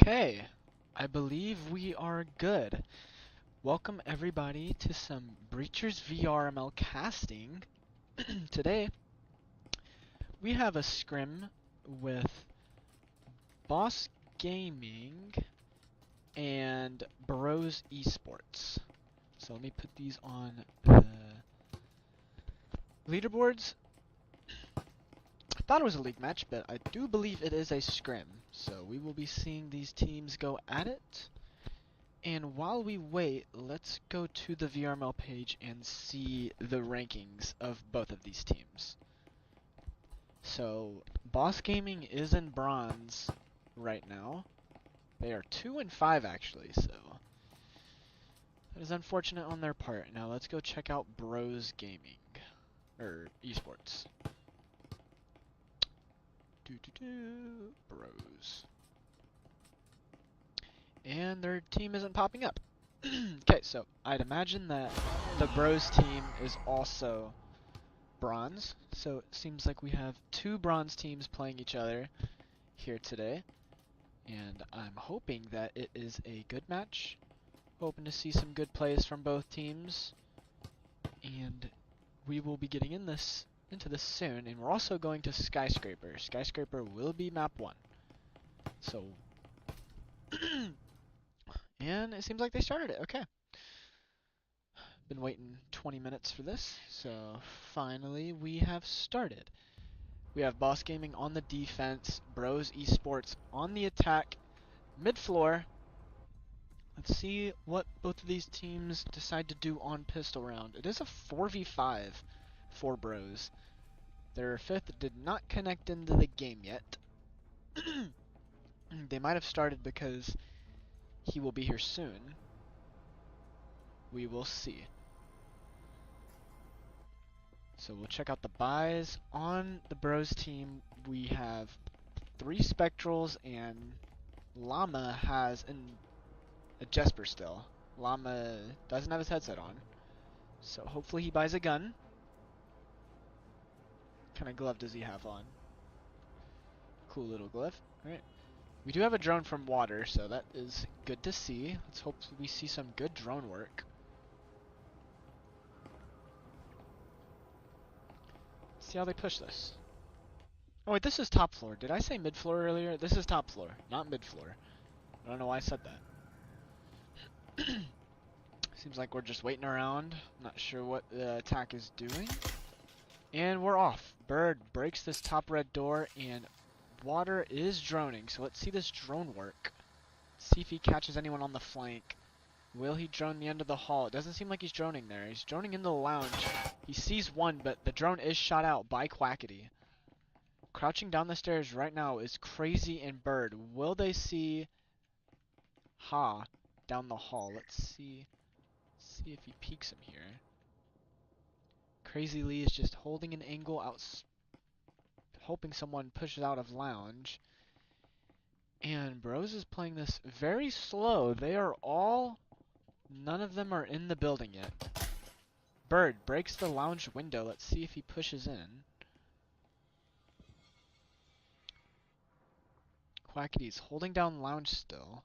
Okay, I believe we are good. Welcome everybody to some Breachers VRML casting. Today, we have a scrim with Boss Gaming and Bros Esports. So let me put these on the leaderboards. I thought it was a league match, but I do believe it is a scrim. So we will be seeing these teams go at it. And while we wait, let's go to the VRML page and see the rankings of both of these teams. So, Boss Gaming is in bronze right now. They are 2-5 actually, so that is unfortunate on their part. Now let's go check out Bros Gaming, or Esports. Bros. And their team isn't popping up. Okay, so I'd imagine that the Bros team is also bronze. So it seems like we have two bronze teams playing each other here today. And I'm hoping that it is a good match. Hoping to see some good plays from both teams. And we will be getting into this soon. And we're also going to Skyscraper. Skyscraper will be map 1. So and it seems like they started it. Okay. Been waiting 20 minutes for this, so finally we have started. We have Boss Gaming on the defense, Bros Esports on the attack, mid-floor. Let's see what both of these teams decide to do on pistol round. It is a 4v5 for Bros. Their fifth did not connect into the game yet. They might have started because he will be here soon. We will see. So we'll check out the buys. On the Bros team, we have 3 Spectrals, and Llama has a Jesper still. Llama doesn't have his headset on, so hopefully he buys a gun. What kind of glove does he have on? Cool little glove. Alright. We do have a drone from water, so that is good to see. Let's hope we see some good drone work. See how they push this. Oh wait, this is top floor. Did I say mid floor earlier? This is top floor, not mid floor. I don't know why I said that. Seems like we're just waiting around. Not sure what the attack is doing. And we're off. Bird breaks this top red door, and water is droning. So let's see this drone work. See if he catches anyone on the flank. Will he drone the end of the hall? It doesn't seem like he's droning there. He's droning in the lounge. He sees one, but the drone is shot out by Quackity. Crouching down the stairs right now is Crazy and Bird. Will they see Ha down the hall? Let's see. See if he peeks him here. Crazy Lee is just holding an angle out, hoping someone pushes out of lounge. And Bros is playing this very slow. They are all... None of them are in the building yet. Bird breaks the lounge window. Let's see if he pushes in. Quackity's holding down lounge still.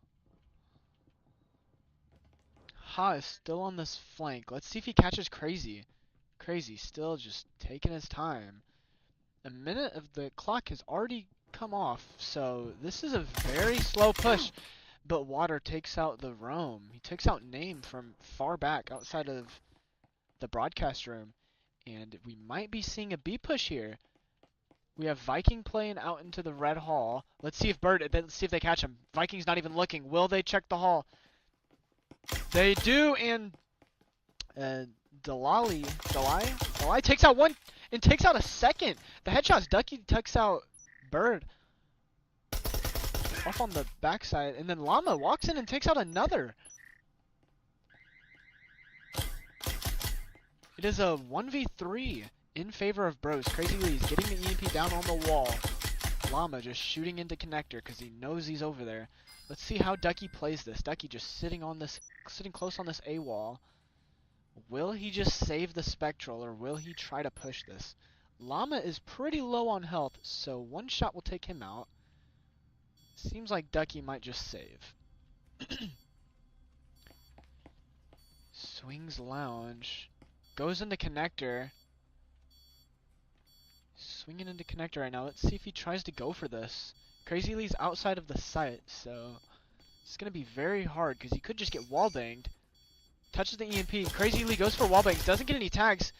Ha is still on this flank. Let's see if he catches Crazy. Crazy still just taking his time. A minute of the clock has already come off, so this is a very slow push. But Water takes out the roam. He takes out Name from far back outside of the broadcast room. And we might be seeing a B push here. We have Viking playing out into the red hall. Let's see if let's see if they catch him. Viking's not even looking. Will they check the hall? They do, and Delali takes out one and takes out a second. The headshots. Ducky takes out Bird off on the backside, and then Llama walks in and takes out another. It is a 1v3 in favor of Bros. Crazy Lee's getting the EMP down on the wall. Llama just shooting into connector because he knows he's over there. Let's see how Ducky plays this. Ducky just sitting close on this A wall. Will he just save the Spectral, or will he try to push this? Llama is pretty low on health, so one shot will take him out. Seems like Ducky might just save. Swings lounge. Goes into connector. Swinging into connector right now. Let's see if he tries to go for this. Crazy Lee's outside of the site, so it's going to be very hard because he could just get wall banged. Touches the EMP. Crazy Lee goes for wall bangs. Doesn't get any tags.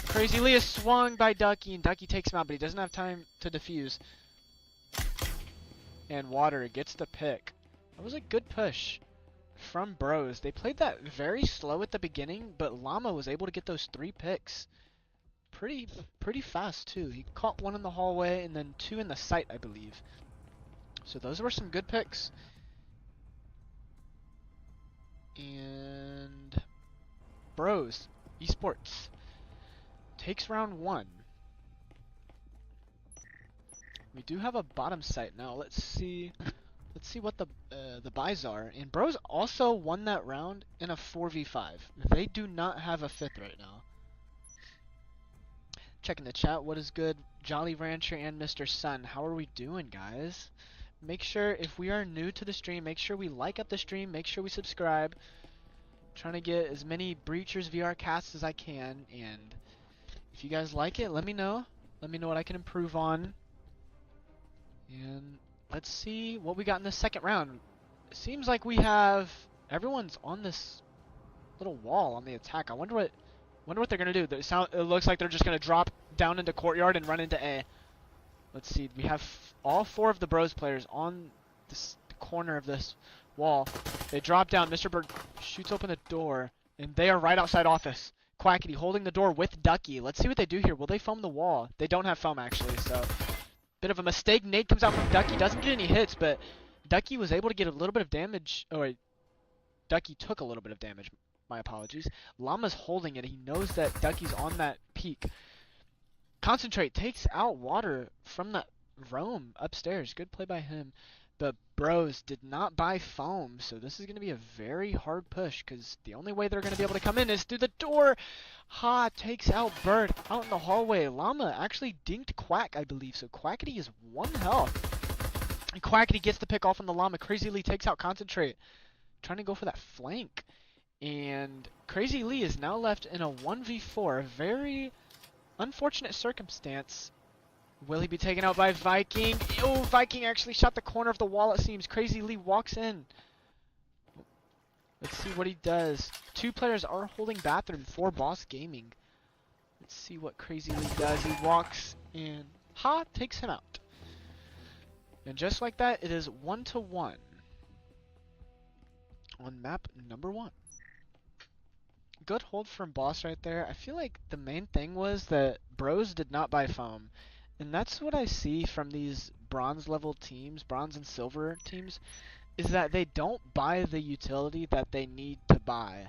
Crazy Lee is swung by Ducky, and Ducky takes him out, but he doesn't have time to defuse. And Water gets the pick. That was a good push from Bros. They played that very slow at the beginning, but Llama was able to get those 3 picks pretty fast too. He caught 1 in the hallway and then 2 in the site, I believe. So those were some good picks. And Bros Esports takes round 1. We do have a bottom site now. Let's see what the buys are. And Bros also won that round in a 4v5. They do not have a 5th right now. Checking the chat. What is good? Jolly Rancher and Mr. Sun. How are we doing, guys? Make sure, if we are new to the stream, make sure we like up the stream. Make sure we subscribe. Trying to get as many Breachers VR casts as I can. And if you guys like it, let me know. Let me know what I can improve on. And let's see what we got in the second round. It seems like we have everyone's on this little wall on the attack. I wonder what they're gonna do. It looks like they're just gonna drop down into courtyard and run into A. Let's see. We have all 4 of the Bros players on this corner of this wall. They drop down. Mr. Bird shoots open the door, and they are right outside office. Quackity holding the door with Ducky. Let's see what they do here. Will they foam the wall? They don't have foam actually, so bit of a mistake. Nade comes out from Ducky. Doesn't get any hits, but Ducky was able to get a little bit of damage. Oh wait, Ducky took a little bit of damage. My apologies. Llama's holding it. He knows that Ducky's on that peak. Concentrate takes out Water from that roam upstairs. Good play by him. The Bros did not buy foam, so this is going to be a very hard push because the only way they're going to be able to come in is through the door. Ha takes out Bird out in the hallway. Llama actually dinked Quack, I believe, so Quackity is 1 health. And Quackity gets the pick off on the Llama. Crazy Lee takes out Concentrate, trying to go for that flank. And Crazy Lee is now left in a 1v4. A very unfortunate circumstance. Will he be taken out by Viking? Oh, Viking actually shot the corner of the wall, it seems. Crazy Lee walks in. Let's see what he does. 2 players are holding bathroom for Boss Gaming. Let's see what Crazy Lee does. He walks in. Ha takes him out. And just like that, it is 1-1 on map number 1. Good hold from Boss right there. I feel like the main thing was that Bros did not buy foam. And that's what I see from these bronze level teams, bronze and silver teams, is that they don't buy the utility that they need to buy.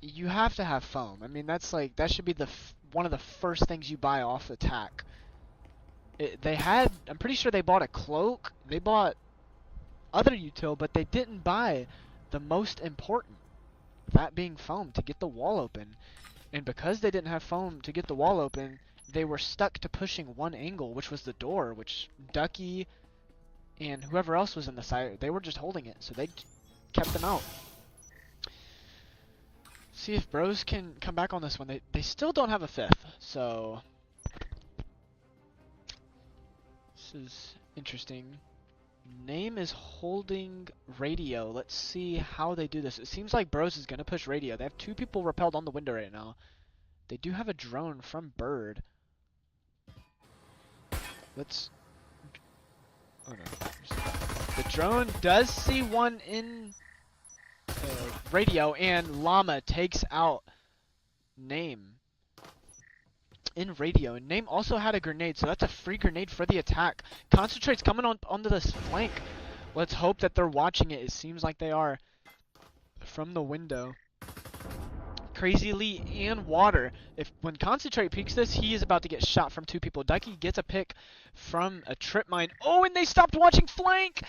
You have to have foam. I mean, that's like, that should be one of the first things you buy off attack. I'm pretty sure they bought a cloak, they bought other util, but they didn't buy the most important, that being foam to get the wall open. And because they didn't have foam to get the wall open, they were stuck to pushing one angle, which was the door, which Ducky and whoever else was in the side, they were just holding it, so they kept them out. See if Bros can come back on this one. They still don't have a 5th, so this is interesting. Name is holding radio. Let's see how they do this. It seems like Bros is going to push radio. They have 2 people repelled on the window right now. They do have a drone from Bird. Let's... Oh no. The drone does see one in radio, and Llama takes out Name in radio. And Name also had a grenade, so that's a free grenade for the attack. Concentrate's coming onto this flank. Let's hope that they're watching it. It seems like they are from the window. Crazy Lee and Water. When Concentrate peeks this, he is about to get shot from 2 people. Ducky gets a pick from a trip mine. Oh, and they stopped watching flank!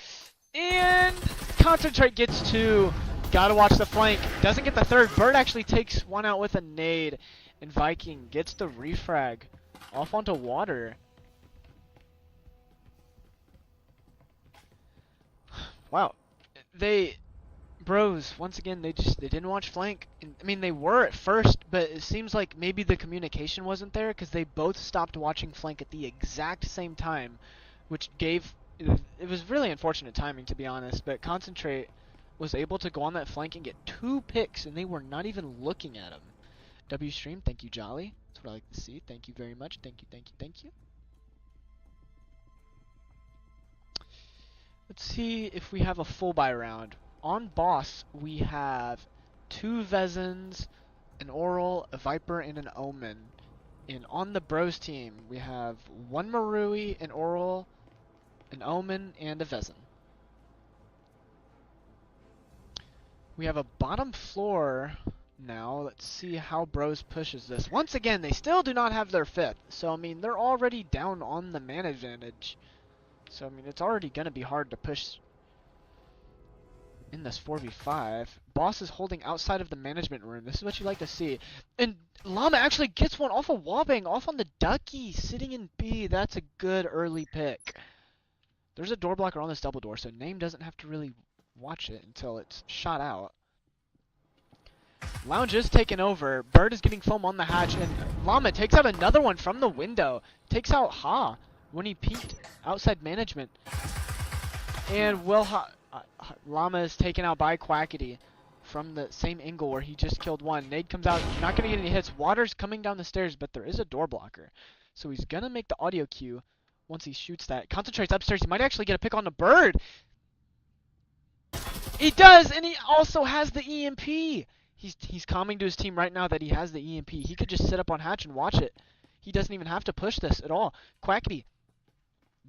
And Concentrate gets 2. Gotta watch the flank. Doesn't get the 3rd. Bird actually takes 1 out with a nade. And Viking gets the refrag off onto Water. Wow. Bros, once again, they didn't watch flank. I mean, they were at first, but it seems like maybe the communication wasn't there because they both stopped watching flank at the exact same time, which gave it was really unfortunate timing, to be honest. But Concentrate was able to go on that flank and get 2 picks, and they were not even looking at him. W stream, thank you, Jolly. That's what I like to see. Thank you very much. Thank you, thank you, thank you. Let's see if we have a full buy round. On Boss, we have 2 Vezins, an Oral, a Viper, and an Omen. And on the Bros team, we have 1 Marui, an Oral, an Omen, and a Vezin. We have a bottom floor now. Let's see how Bros pushes this. Once again, they still do not have their 5th. So, I mean, they're already down on the man advantage. So, I mean, it's already going to be hard to push in this 4v5. Boss is holding outside of the management room. This is what you like to see. And Llama actually gets one off of Wallbang, off on the Ducky, sitting in B. That's a good early pick. There's a door blocker on this double door, so Name doesn't have to really watch it until it's shot out. Lounge is taken over. Bird is getting foam on the hatch, and Llama takes out another one from the window. Takes out Ha when he peeked outside management. And Llama is taken out by Quackity from the same angle where he just killed one. Nade comes out, not going to get any hits. Water's coming down the stairs, but there is a door blocker. So he's going to make the audio cue once he shoots that. Concentrates upstairs. He might actually get a pick on the Bird. He does, and he also has the EMP. He's calming to his team right now that he has the EMP. He could just sit up on hatch and watch it. He doesn't even have to push this at all. Quackity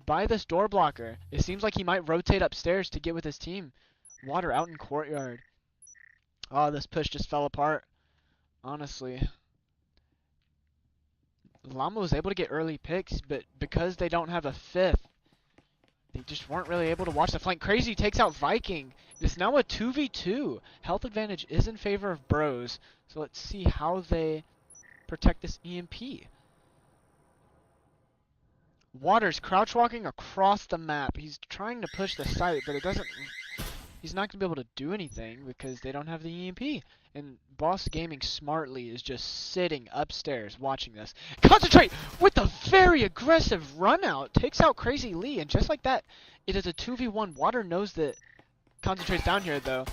by this door blocker. It seems like he might rotate upstairs to get with his team. Water out in courtyard. Oh, this push just fell apart. Honestly. Llama was able to get early picks, but because they don't have a 5th, they just weren't really able to watch the flank. Crazy takes out Viking. It's now a 2v2. Health advantage is in favor of Bros. So let's see how they protect this EMP. Water's crouch walking across the map. He's trying to push the site, but he's not going to be able to do anything because they don't have the EMP. And Boss Gaming smartly is just sitting upstairs watching this. Concentrate with a very aggressive run out. Takes out Crazy Lee, and just like that, it is a 2v1. Water knows that Concentrate's down here, though.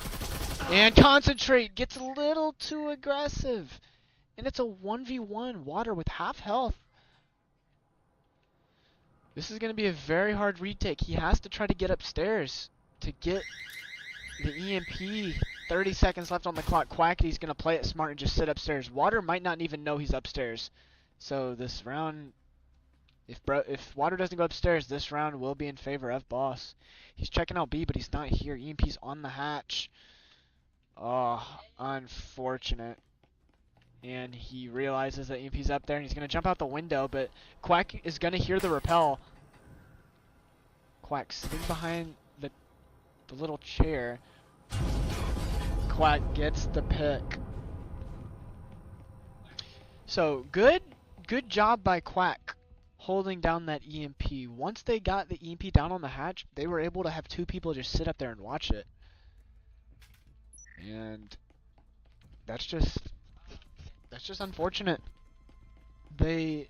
And Concentrate gets a little too aggressive. And it's a 1v1. Water with half health. This is going to be a very hard retake. He has to try to get upstairs to get the EMP. 30 seconds left on the clock. Quackity's going to play it smart and just sit upstairs. Water might not even know he's upstairs. So this round, if Water doesn't go upstairs, this round will be in favor of Boss. He's checking out B, but he's not here. EMP's on the hatch. Oh, unfortunate. And he realizes that EMP's up there, and he's going to jump out the window, but Quack is going to hear the rappel. Quack sitting behind the little chair. Quack gets the pick. So, good job by Quack holding down that EMP. Once they got the EMP down on the hatch, they were able to have 2 people just sit up there and watch it. And that's just unfortunate. When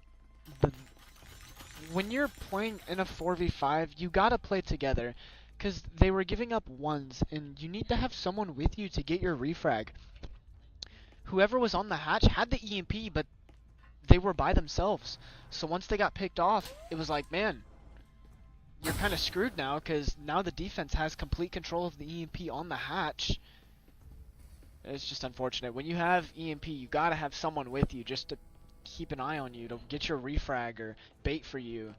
you're playing in a 4v5, you gotta play together, because they were giving up ones, and you need to have someone with you to get your refrag. Whoever was on the hatch had the EMP, but they were by themselves. So once they got picked off, it was like, man, you're kind of screwed now, because now the defense has complete control of the EMP on the hatch. It's just unfortunate. When you have EMP, you gotta have someone with you just to keep an eye on you, to get your refrag or bait for you.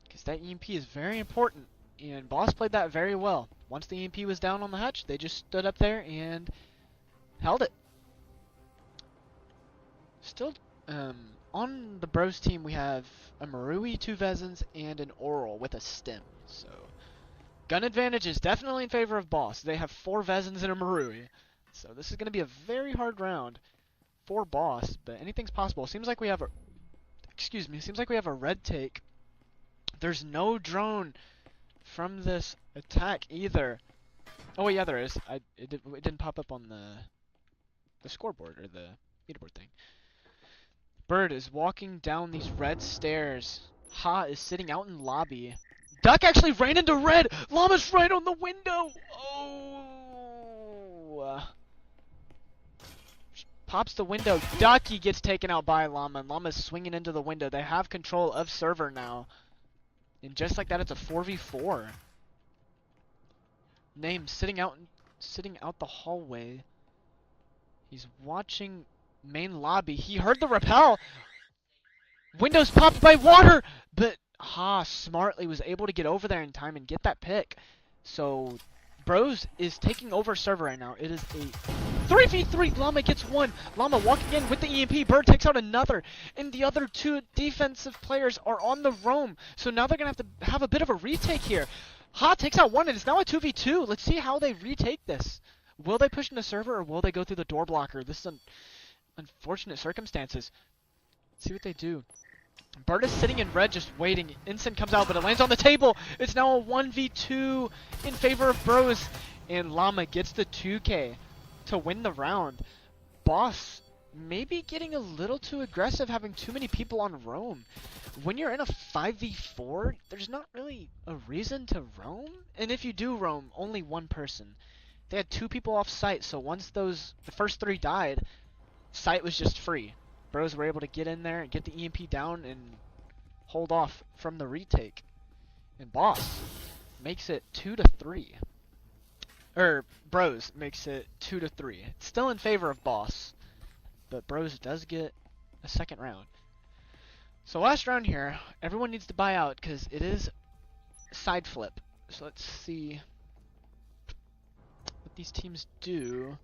Because that EMP is very important, and Boss played that very well. Once the EMP was down on the hatch, they just stood up there and held it. Still, on the Bros team, we have a Marui, 2 Vezins, and an Oral with a stim. So, gun advantage is definitely in favor of Boss. They have 4 Vezins and a Marui. So this is going to be a very hard round for Boss, but anything's possible. Seems like we have a red take. There's no drone from this attack either. Oh wait, yeah, there is. It didn't pop up on the scoreboard or the leaderboard thing. Bird is walking down these red stairs. Ha is sitting out in lobby. Duck actually ran into red. Llama's right on the window. Oh. Pops the window. Ducky gets taken out by Llama, and Llama's swinging into the window. They have control of server now. And just like that, it's a 4v4. Name sitting out the hallway. He's watching main lobby. He heard the rappel. Windows popped by water, but Ha smartly was able to get over there in time and get that pick. So Bros is taking over server right now. It is a 3v3. Llama gets one. Llama walking in with the EMP. Bird takes out another. And the other two defensive players are on the roam. So now they're going to have a bit of a retake here. Ha takes out one, and it's now a 2v2. Let's see how they retake this. Will they push into server, or will they go through the door blocker? This is unfortunate circumstances. Let's see what they do. Bird is sitting in red just waiting. Instant comes out, but it lands on the table. It's now a 1v2 in favor of Bros. And Llama gets the 2k to win the round. BoSS maybe getting a little too aggressive, having too many people on roam. When you're in a 5v4, there's not really a reason to roam. And if you do roam, only one person. They had 2 people off site, so once the first 3 died, site was just free. Bros were able to get in there and get the EMP down and hold off from the retake. And BoSS makes it 2-3. Bros makes it 2-3. It's still in favor of BoSS, but Bros does get a second round. So last round here, everyone needs to buy out because it is side flip. So let's see what these teams do.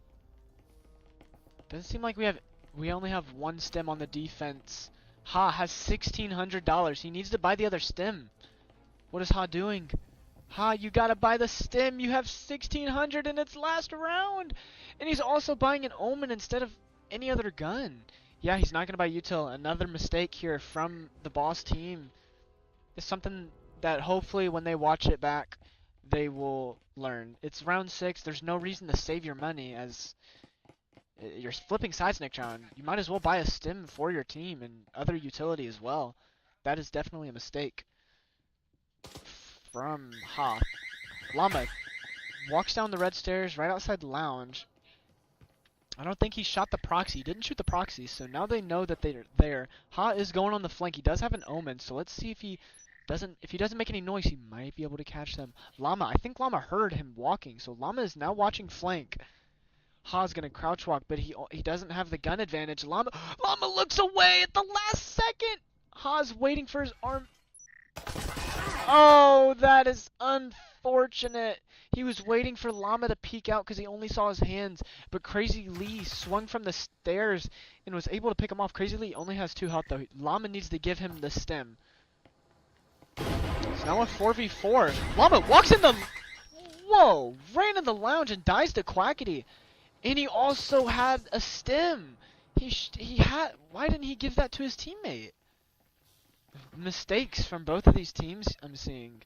Doesn't seem like we only have one stem on the defense. Ha has $1,600. He needs to buy the other stem. What is Ha doing? Ha, you gotta buy the stem. You have $1,600 in its last round. And he's also buying an Omen instead of any other gun. Yeah, he's not gonna buy util. Another mistake here from the BoSS team. It's something that hopefully when they watch it back, they will learn. It's round 6. There's no reason to save your money as you're flipping sides next round. You might as well buy a stim for your team and other utility as well. That is definitely a mistake from Ha. Llama walks down the red stairs right outside the lounge. I don't think he shot the proxy. He didn't shoot the proxy, so now they know that they're there. Ha is going on the flank. He does have an Omen, so let's see if he doesn't make any noise, he might be able to catch them. Llama, I think Llama heard him walking, so Llama is now watching flank. Ha's gonna crouch walk, but he doesn't have the gun advantage. Llama looks away at the last second. Ha's waiting for his arm. Oh, that is unfortunate. He was waiting for Llama to peek out because he only saw his hands, but Crazy Lee swung from the stairs and was able to pick him off. Crazy Lee only has 2 health though. Llama needs to give him the stem. It's now a 4v4. Llama walks in the... Whoa! Ran in the lounge and dies to Quackity. And he also had a stem. He had... Why didn't he give that to his teammate? Mistakes from both of these teams I'm seeing.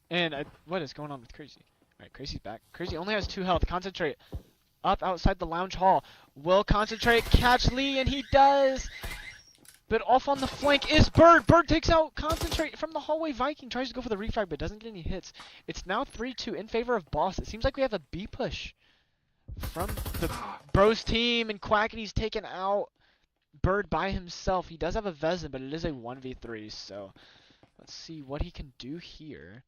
And what is going on with Crazy? Alright, Crazy's back. Crazy only has 2 health. Concentrate. Up outside the lounge hall. Will concentrate. Catch Lee, and he does. But off on the flank is Bird. Bird takes out Concentrate from the hallway. Viking tries to go for the refrag, but doesn't get any hits. It's now 3-2 in favor of BoSS. It seems like we have a B push from the Bros team, and Quackity's taken out. Bird by himself. He does have a Vezin, but it is a 1v3, so let's see what he can do here.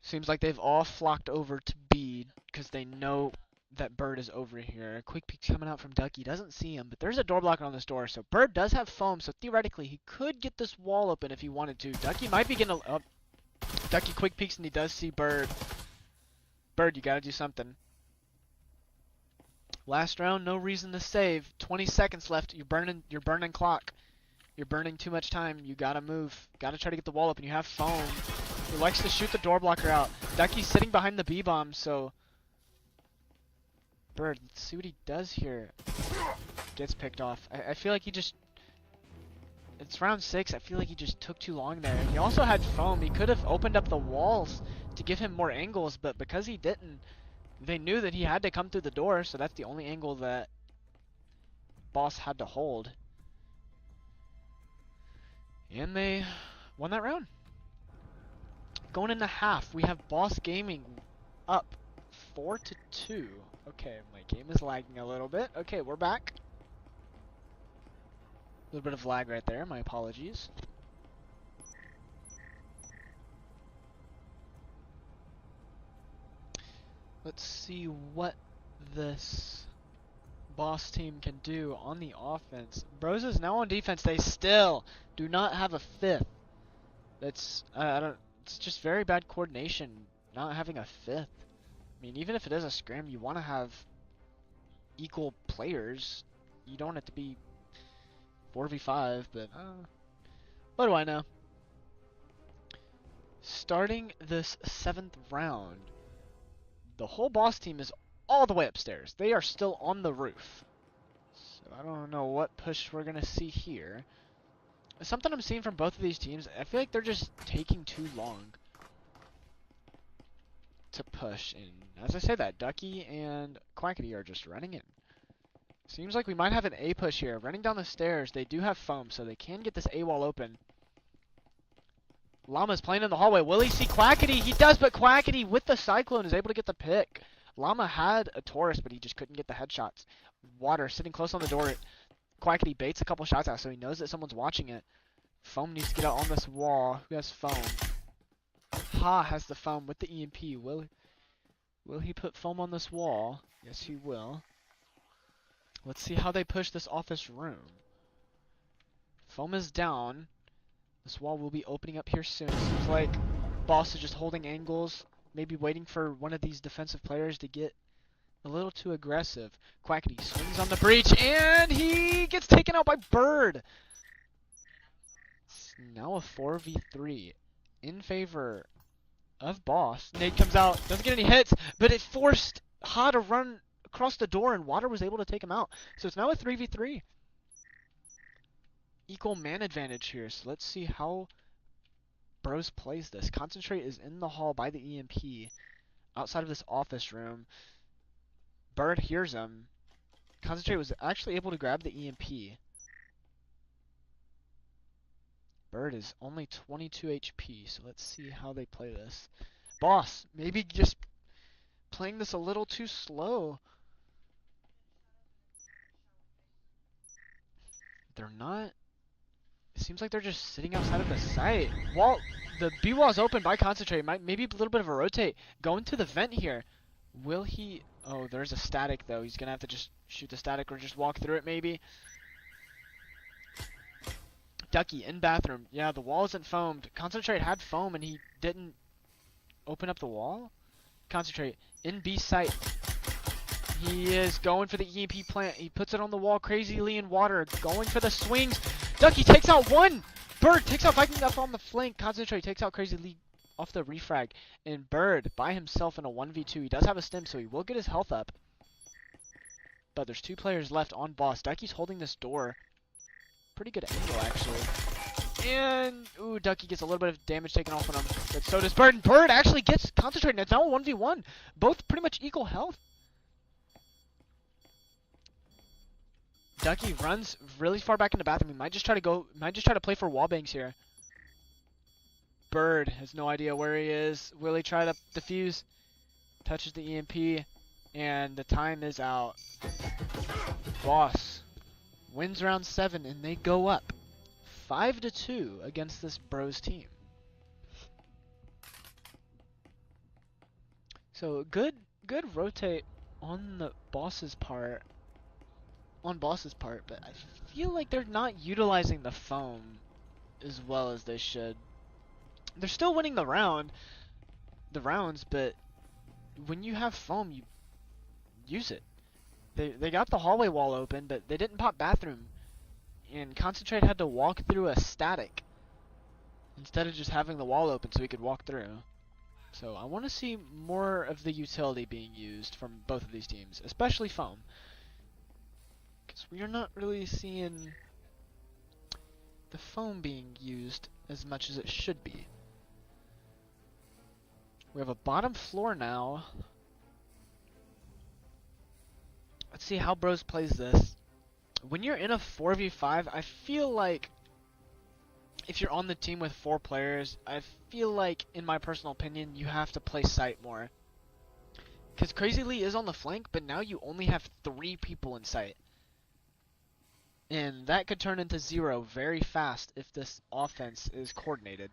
Seems like they've all flocked over to B because they know that Bird is over here. A quick peek coming out from Ducky. Doesn't see him, but there's a door blocker on this door, so Bird does have foam, so theoretically he could get this wall open if he wanted to. Ducky might be getting a... Ducky quick peeks and he does see Bird. Bird, you gotta do something. Last round, no reason to save. 20 seconds left. You're burning clock. You're burning too much time. You gotta move. Gotta try to get the wall open. You have foam. He likes to shoot the door blocker out. Ducky's sitting behind the B-bomb, so... Bird, let's see what he does here. Gets picked off. I feel like he just... It's round 6. I feel like he just took too long there. He also had foam. He could have opened up the walls to give him more angles, but because he didn't, they knew that he had to come through the door, so that's the only angle that BoSS had to hold. And they won that round. Going into half, we have BoSS Gaming up 4-2. Okay, my game is lagging a little bit. Okay, we're back. A little bit of lag right there, my apologies. Let's see what this BoSS team can do on the offense. Bros is now on defense. They still do not have a fifth. That's I don't. It's just very bad coordination not having a fifth. I mean, even if it is a scrim, you want to have equal players. You don't want it to be 4v5, but what do I know? Starting this 7th round, the whole BoSS team is all the way upstairs. They are still on the roof. So I don't know what push we're going to see here. Something I'm seeing from both of these teams, I feel like they're just taking too long to push. And as I say that, Ducky and Quackity are just running in. Seems like we might have an A push here. Running down the stairs, they do have foam, so they can get this A wall open. Llama's playing in the hallway. Will he see Quackity? He does, but Quackity with the Cyclone is able to get the pick. Llama had a Taurus, but he just couldn't get the headshots. Water sitting close on the door. Quackity baits a couple shots out, so he knows that someone's watching it. Foam needs to get out on this wall. Who has foam? Ha has the foam with the EMP. Will he put foam on this wall? Yes, he will. Let's see how they push this office room. Foam is down. This wall will be opening up here soon. Seems like BoSS is just holding angles, maybe waiting for one of these defensive players to get a little too aggressive. Quackity swings on the breach, and he gets taken out by Bird. It's now a 4v3 in favor of BoSS. Nade comes out, doesn't get any hits, but it forced Ha to run across the door, and Water was able to take him out. So it's now a 3v3. Equal man advantage here, so let's see how Bros plays this. Concentrate is in the hall by the EMP, outside of this office room. Bird hears him. Concentrate was actually able to grab the EMP. Bird is only 22 HP, so let's see how they play this. BoSS, maybe just playing this a little too slow. They're not. It seems like they're just sitting outside of the site. The B wall's open by Concentrate. Maybe a little bit of a rotate. Going to the vent here. Will he? Oh, there's a static though. He's gonna have to just shoot the static or just walk through it maybe. Ducky in bathroom. Yeah, the wall isn't foamed. Concentrate had foam and he didn't open up the wall. Concentrate in B site. He is going for the EMP plant. He puts it on the wall crazily in Water. Going for the swings. Ducky takes out one. Bird takes out Viking up on the flank. Concentrate takes out Crazy Lee off the refrag. And Bird by himself in a 1v2. He does have a stim, so he will get his health up. But there's 2 players left on BoSS. Ducky's holding this door. Pretty good angle, actually. And, ooh, Ducky gets a little bit of damage taken off on him. But so does Bird. And Bird actually gets Concentrated. It's now a 1v1. Both pretty much equal health. Ducky runs really far back in the bathroom. He might just try to play for wall bangs here. Bird has no idea where he is. Will he try to defuse? Touches the EMP, and the time is out. BoSS wins round 7, and they go up 5-2 against this Bros team. So good rotate on the BoSS's part. But I feel like they're not utilizing the foam as well as they should. They're still winning the rounds, but when you have foam, you use it. They got the hallway wall open, but they didn't pop bathroom, and Concentrate had to walk through a static instead of just having the wall open so he could walk through. So I want to see more of the utility being used from both of these teams, especially foam. We are not really seeing the foam being used as much as it should be. We have a bottom floor now. Let's see how Bros plays this. When you're in a 4v5, I feel like if you're on the team with 4 players, I feel like, in my personal opinion, you have to play sight more. Because Crazy Lee is on the flank, but now you only have 3 people in sight. And that could turn into 0 very fast if this offense is coordinated.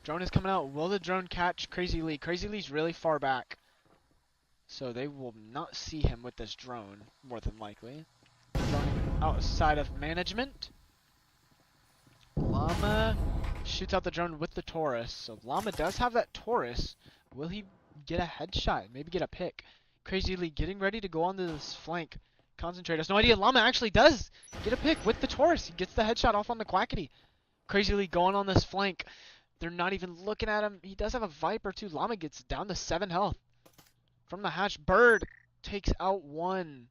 Drone is coming out. Will the drone catch Crazy Lee? Crazy Lee's really far back, so they will not see him with this drone, more than likely. Drone outside of management. Llama shoots out the drone with the Taurus. So Llama does have that Taurus. Will he get a headshot? Maybe get a pick. Crazy Lee getting ready to go onto this flank. Concentrate. Has no idea. Llama actually does get a pick with the Taurus. He gets the headshot off on the Quackity. Crazy Lee going on this flank. They're not even looking at him. He does have a Viper too. Llama gets down to 7 health. From the hatch, Bird takes out 1.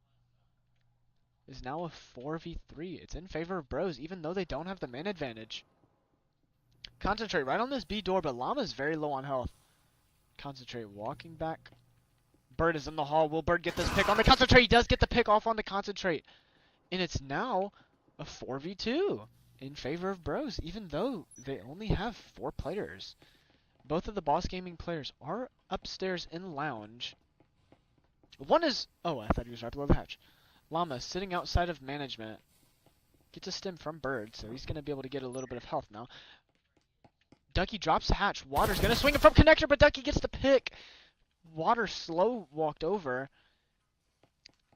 Is now a 4v3. It's in favor of Bros, even though they don't have the man advantage. Concentrate right on this B door, but Llama's very low on health. Concentrate walking back. Bird is in the hall. Will Bird get this pick on the Concentrate? He does get the pick off on the Concentrate. And it's now a 4v2 in favor of Bros, even though they only have 4 players. Both of the Boss Gaming players are upstairs in lounge. One is... Oh, I thought he was right below the hatch. Llama sitting outside of management. Gets a stim from Bird, so he's going to be able to get a little bit of health now. Ducky drops the hatch. Water's going to swing it from connector, but Ducky gets the pick. Water slow walked over.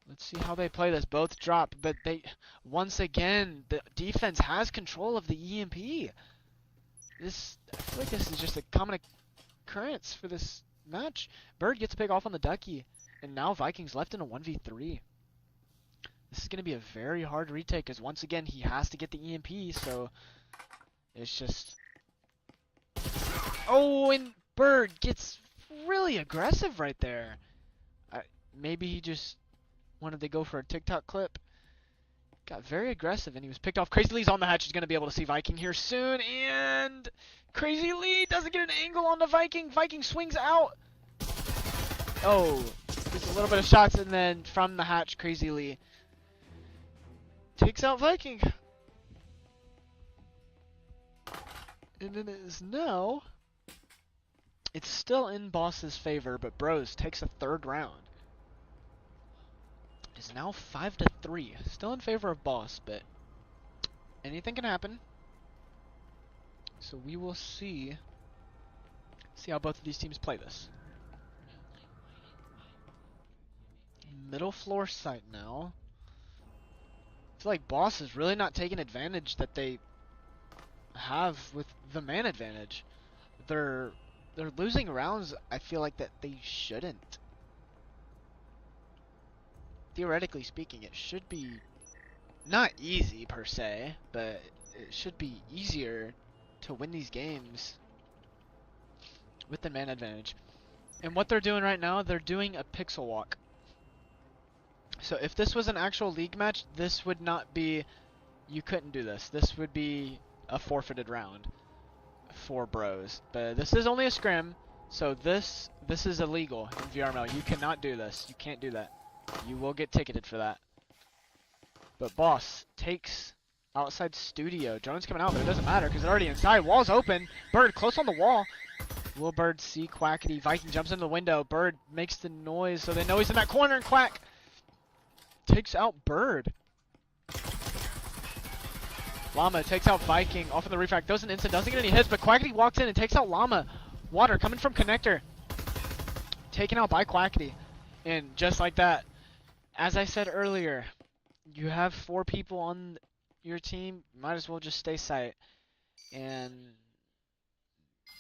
Let's see how they play this. Both drop, but they... Once again, the defense has control of the EMP. I feel like this is just a common occurrence for this match. Bird gets a pick off on the Ducky, and now Vikings left in a 1v3. This is going to be a very hard retake, because once again, he has to get the EMP, so it's just... Oh, and Bird gets really aggressive right there. Maybe he just wanted to go for a TikTok clip. Got very aggressive, and he was picked off. Crazy Lee's on the hatch. He's going to be able to see Viking here soon, and Crazy Lee doesn't get an angle on the Viking. Viking swings out. Oh, gets a little bit of shots, and then from the hatch, Crazy Lee takes out Viking. And it is now... It's still in Boss's favor, but Bros takes a 3rd round. It is now 5-3. Still in favor of Boss, but anything can happen. So we will see how both of these teams play this. Middle floor site now. I feel like Boss is really not taking advantage that they have with the man advantage. They're losing rounds, I feel like, that they shouldn't. Theoretically speaking, it should be not easy per se, but it should be easier to win these games with the man advantage. And what they're doing right now, they're doing a pixel walk. So if this was an actual league match, this would not be... You couldn't do this. This would be a forfeited round for Bros. But this is only a scrim, so this is illegal in VRML. You cannot do this. You can't do that. You will get ticketed for that. But Boss takes outside studio. Drone's coming out, but it doesn't matter because they're already inside. Wall's open. Bird close on the wall. Will Bird see Quackity? Viking jumps into the window. Bird makes the noise, so they know he's in that corner, and Quack takes out Bird. Llama takes out Viking off of the refract. Does an instant, doesn't get any hits, but Quackity walks in and takes out Llama. Water coming from connector. Taken out by Quackity. And just like that, as I said earlier, you have 4 people on your team, might as well just stay sight. And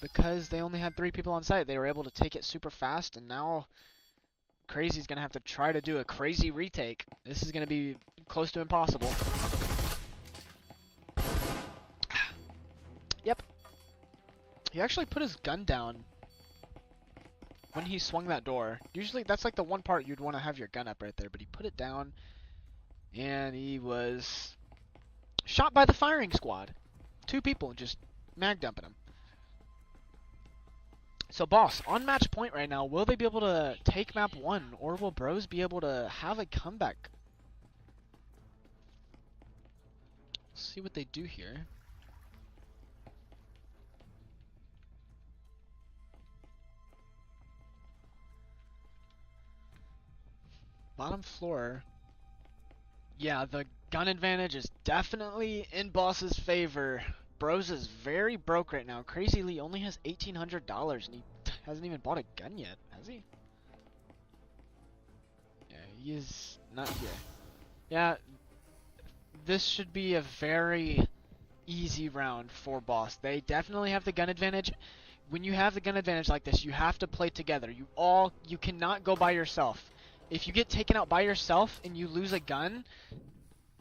because they only had 3 people on site, they were able to take it super fast, and now Crazy's going to have to try to do a crazy retake. This is going to be close to impossible. Yep. He actually put his gun down when he swung that door. Usually that's like the one part you'd want to have your gun up right there, but he put it down, and he was Shot by the firing squad. 2 people just mag dumping him. So, boss, on match point right now, will they be able to take map 1, or will Bros be able to have a comeback? Let's see what they do here. Bottom floor. Yeah, the gun advantage is definitely in Boss's favor. Bros is very broke right now. Crazy Lee only has $1,800 and he hasn't even bought a gun yet, has he? Yeah, he is not here. Yeah, this should be a very easy round for Boss. They definitely have the gun advantage. When you have the gun advantage like this, you have to play together. You cannot go by yourself. If you get taken out by yourself and you lose a gun,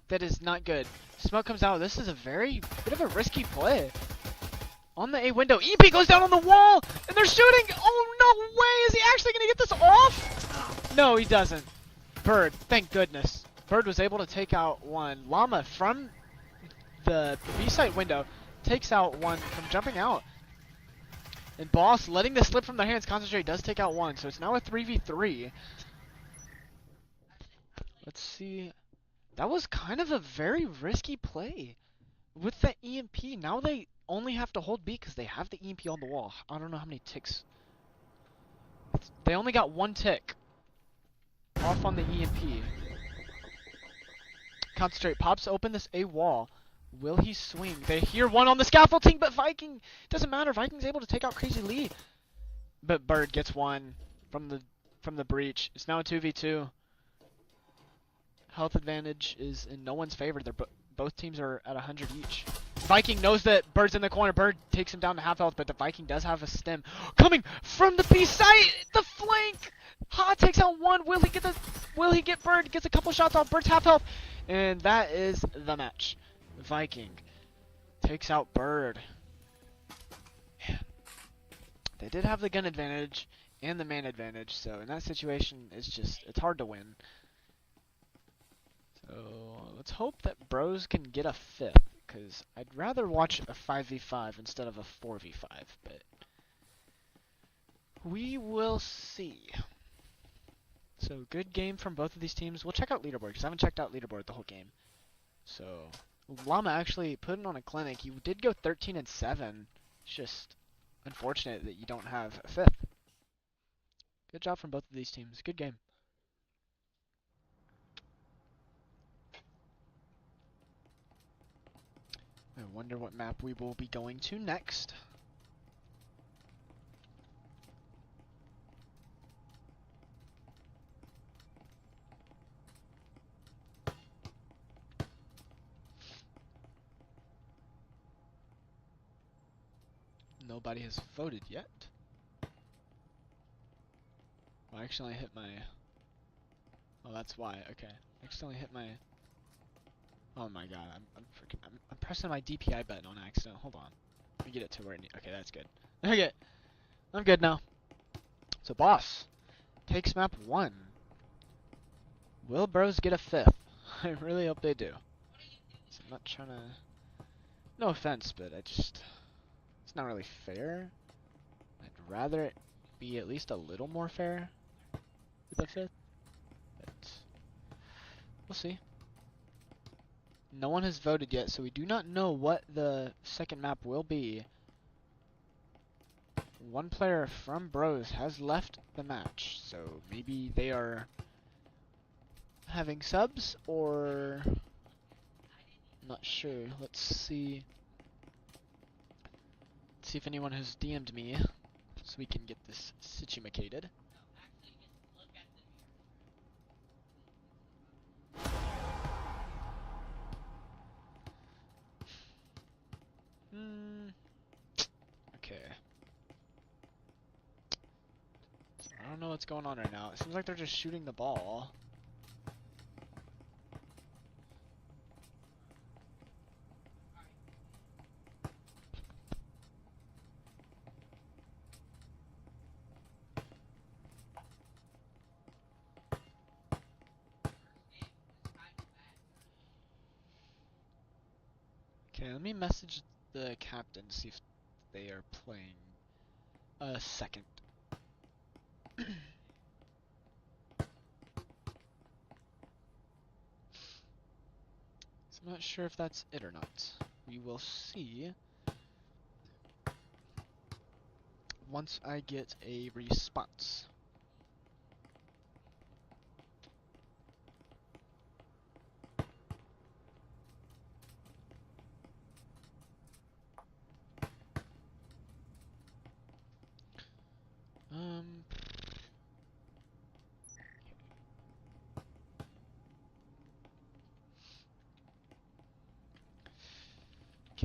that is not good. Smoke comes out. This is a very bit of a risky play. On the A window, EP goes down on the wall, and they're shooting. Oh, no way. Is he actually going to get this off? No, he doesn't. Bird, thank goodness. Bird was able to take out one. Llama from the B-site window takes out one from jumping out. And Boss, letting this slip from their hands, Concentrate does take out one. So it's now a 3v3. Let's see. That was kind of a very risky play. With the EMP, now they only have to hold B because they have the EMP on the wall. I don't know how many ticks. They only got 1 tick off on the EMP. Concentrate pops open this A wall. Will he swing? They hear one on the scaffolding, but Viking doesn't matter. Viking's able to take out Crazy Lee. But Bird gets one from the breach. It's now a 2v2. Health advantage is in no one's favor. Both teams are at 100 each. Viking knows that Bird's in the corner. Bird takes him down to half health, but the Viking does have a stim. Coming from the B site, the flank. Ha takes out one. Will he get Bird? Gets a couple shots off. Bird's half health, and that is the match. Viking takes out Bird. Man. They did have the gun advantage and the man advantage, so in that situation, it's hard to win. So let's hope that Bros can get a 5th, because I'd rather watch a 5v5 instead of a 4v5, but we will see. So good game from both of these teams. We'll check out leaderboard, because I haven't checked out leaderboard the whole game. So Llama actually putting on a clinic. He did go 13-7. It's just unfortunate that you don't have a 5th. Good job from both of these teams. Good game. I wonder what map we will be going to next. Nobody has voted yet. Oh, I accidentally hit my... Oh, that's why. Okay. I accidentally hit my... Oh my god, I'm pressing my DPI button on accident. Hold on. Let me get it to where it needs. Okay, that's good. Okay. I'm good now. So Boss takes map 1. Will Bros get a 5th? I really hope they do. So I'm not trying to... No offense, but it's not really fair. I'd rather it be at least a little more fair with a 5th. But we'll see. No one has voted yet, so we do not know what the second map will be. One player from Bros has left the match, so maybe they are having subs, or... not sure. Let's see. Let's see if anyone has DM'd me, so we can get this situated. Okay. So I don't know what's going on right now. It seems like they're just shooting the ball. Okay, let me message the captain to see if they are playing a second. So I'm not sure if that's it or not. We will see once I get a response.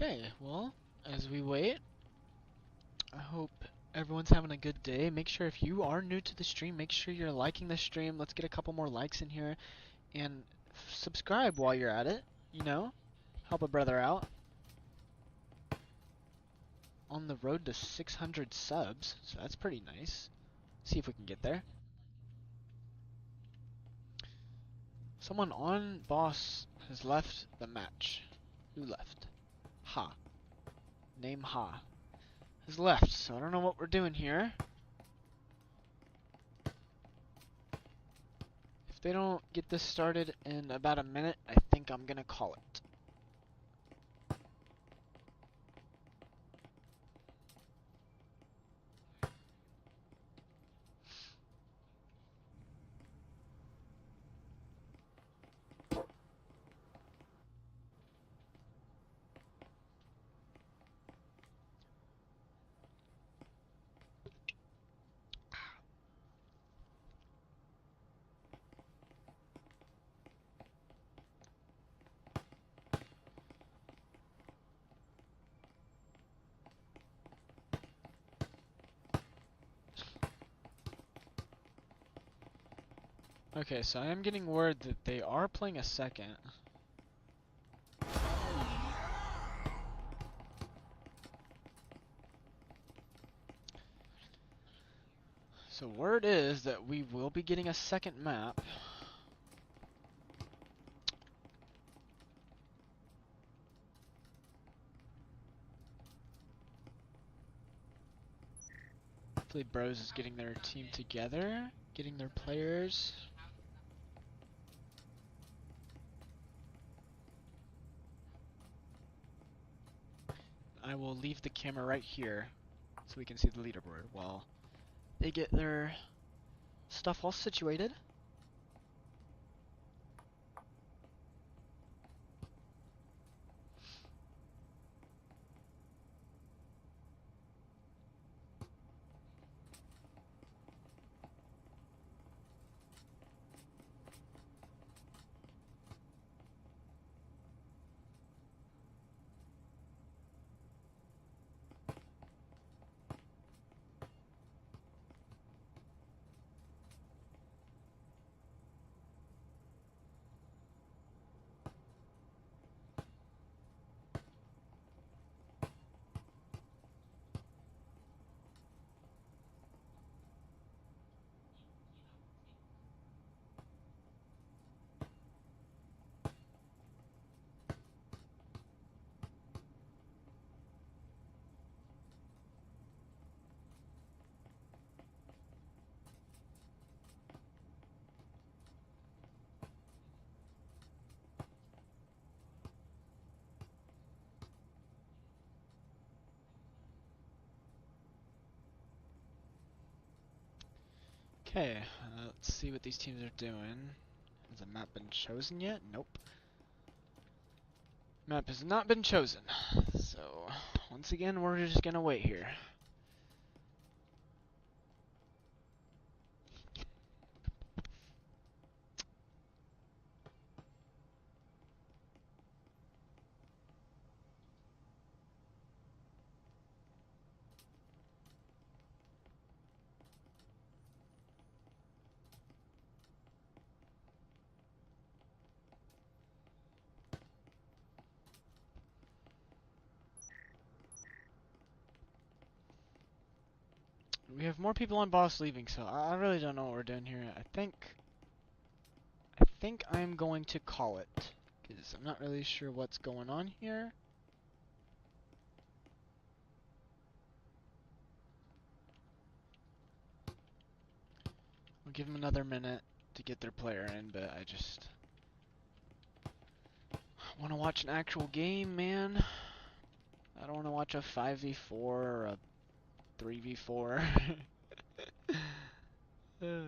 Okay, well, as we wait, I hope everyone's having a good day. Make sure if you are new to the stream, make sure you're liking the stream. Let's get a couple more likes in here. And subscribe while you're at it, you know? Help a brother out. On the road to 600 subs, so that's pretty nice. See if we can get there. Someone on boss has left the match. Who left? Ha. Name Ha. Has left, so I don't know what we're doing here. If they don't get this started in about a minute, I think I'm gonna call it. Okay, so I am getting word that they are playing a second. So word is that we will be getting a second map. Hopefully Bros is getting their team together, getting their players. I will leave the camera right here so we can see the leaderboard while they get their stuff all situated. Okay, let's see what these teams are doing. Has a map been chosen yet? Nope. Map has not been chosen. So, once again, we're just gonna wait here. We have more people on boss leaving, so I really don't know what we're doing here. I think I'm going to call it, because I'm not really sure what's going on here. I'll give them another minute to get their player in, but I just want to watch an actual game, man. I don't want to watch a 5v4 or a 3v4. Okay.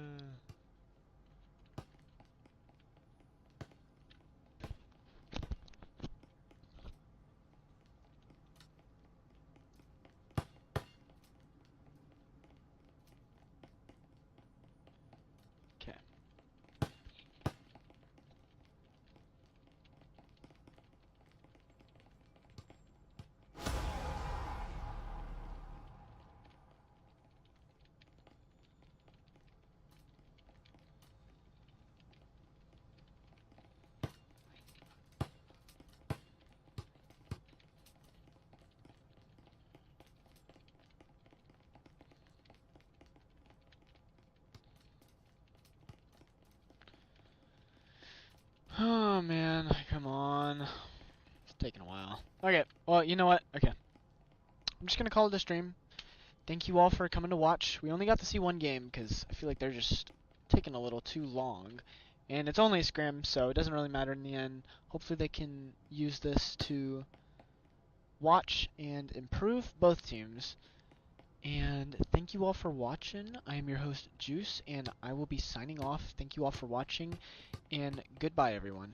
Oh man, come on. It's taking a while. Okay, well, you know what? Okay. I'm just gonna call it a stream. Thank you all for coming to watch. We only got to see one game because I feel like they're just taking a little too long. And it's only a scrim, so it doesn't really matter in the end. Hopefully they can use this to watch and improve both teams. And thank you all for watching. I am your host, Juice, and I will be signing off. Thank you all for watching, and goodbye, everyone.